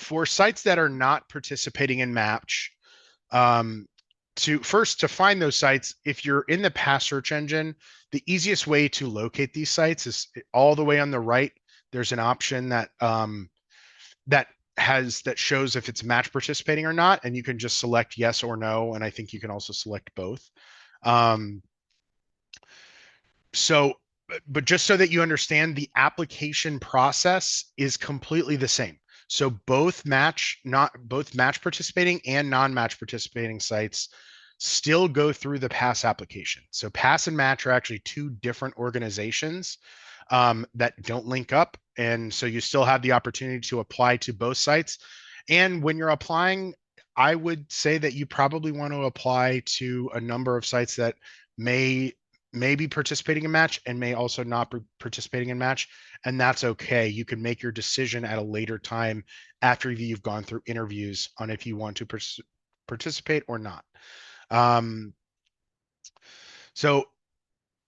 for sites that are not participating in Match, um, to find those sites, if you're in the Pass search engine, the easiest way to locate these sites is all the way on the right. There's an option that that shows if it's match participating or not, and you can just select yes or no, and I think you can also select both. Um, so, but just so that you understand, the application process is completely the same. So both match participating and non-match participating sites still go through the Pass application. So Pass and Match are actually two different organizations that don't link up. And so you still have the opportunity to apply to both sites. And when you're applying, I would say that you probably want to apply to a number of sites that may be participating in Match and may also not be participating in Match. And that's okay. You can make your decision at a later time after you've gone through interviews on if you want to participate or not. So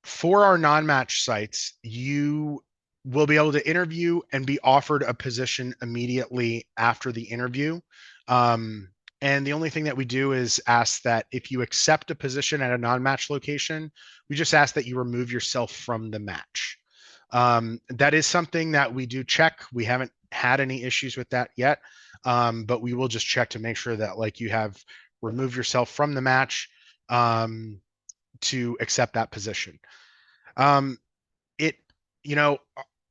for our non-match sites, you will be able to interview and be offered a position immediately after the interview. And the only thing that we do is ask that if you accept a position at a non-match location, we just ask that you remove yourself from the match. That is something that we do check. We haven't had any issues with that yet, but we will just check to make sure that like you have removed yourself from the match to accept that position. It, you know,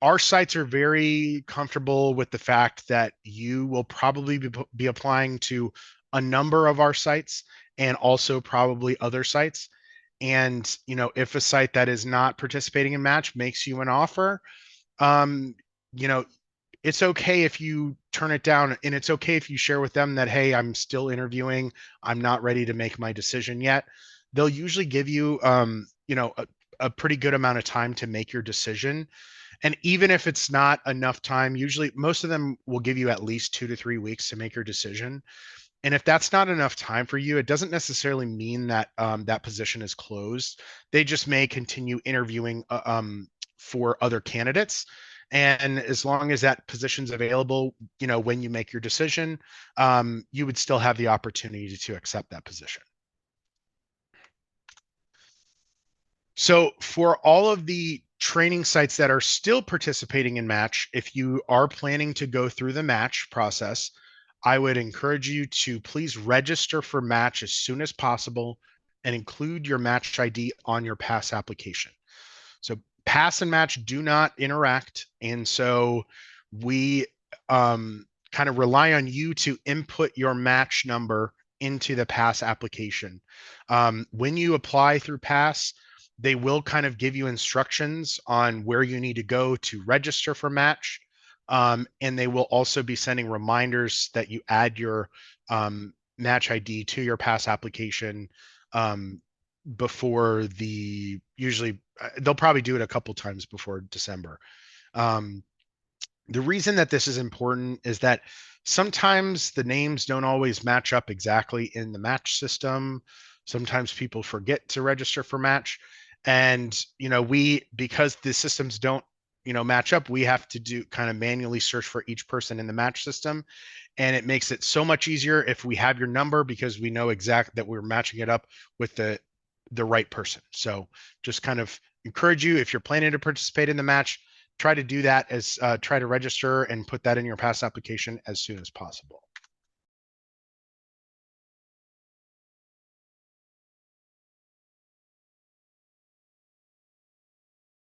our sites are very comfortable with the fact that you will probably be applying to a number of our sites and also probably other sites. And, you know, if a site that is not participating in Match makes you an offer, you know, it's okay if you turn it down, and it's okay if you share with them that, hey, I'm still interviewing. I'm not ready to make my decision yet. They'll usually give you, you know, a pretty good amount of time to make your decision. And even if it's not enough time, usually most of them will give you at least 2 to 3 weeks to make your decision. And if that's not enough time for you, it doesn't necessarily mean that that position is closed. They just may continue interviewing for other candidates. And as long as that position's available, you know, when you make your decision, you would still have the opportunity to accept that position. So for all of the training sites that are still participating in Match, if you are planning to go through the Match process, I would encourage you to please register for Match as soon as possible and include your Match ID on your Pass application. So Pass and Match do not interact. And so we kind of rely on you to input your Match number into the Pass application. When you apply through Pass, they will kind of give you instructions on where you need to go to register for Match. And they will also be sending reminders that you add your Match ID to your Pass application before usually they'll probably do it a couple times before December. The reason that this is important is that sometimes the names don't always match up exactly in the Match system. Sometimes people forget to register for Match. And, you know, because the systems don't, you know, match up, we have to do kind of manually search for each person in the Match system. And it makes it so much easier if we have your number, because we know exactly that we're matching it up with the right person. So just kind of encourage you, if you're planning to participate in the Match, try to do that try to register and put that in your Pass application as soon as possible.